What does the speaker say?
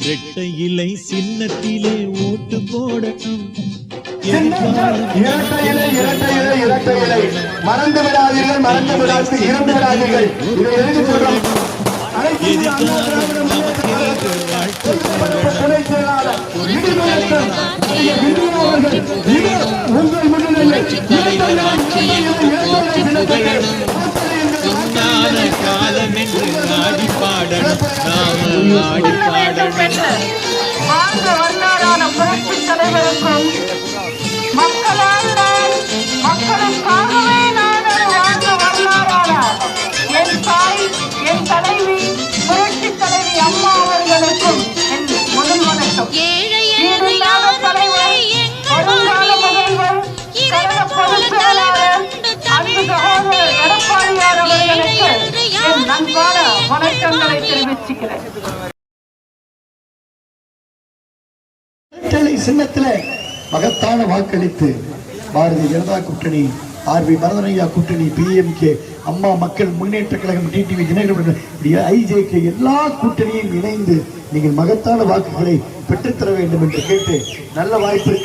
இரட்டை இலை சின்னத்திலே ஓட்டு போடணும். இரட்டை இலை மறந்து விடாதீர்கள், மறந்து விடாது, இறந்து விடாதீர்கள். இதை எழுதி சொல்றோம். உங்கள் முன்னிலையில் காலம் என்று ஆடி பாடணும், நாம ஆடி பாடணும். தலைவருக்கும் மக்களால் மக்களுக்காகவே நான் வாழ்ந்த வரலாறான என் தாய், என் தலைவி, புரட்சி தலைவி அம்மா அவர்களுக்கும் என் முதல் வணக்கம். தலைவர், வருங்கால முதல்வர், கழக பொதுச் செயலாளர், அன்பு சகோதரர் எடப்பாடியார் அவர்களுக்கு என் நன்பான வணக்கங்களை தெரிவிச்சுக்கிறேன். சின்னத்தில் மகத்தான வாக்களித்து பாரதிய ஜனதா கூட்டணி, ஆர்வி பரதனையா கூட்டணி, PMK, அம்மா மக்கள் முன்னேற்ற கழகம், டிடிவி தினகரன், IJK எல்லா கூட்டணியும் இணைந்து நீங்கள் மகத்தான வாக்குகளை பெற்றுத்தர வேண்டும் என்று கேட்டு நல்ல வாய்ப்பு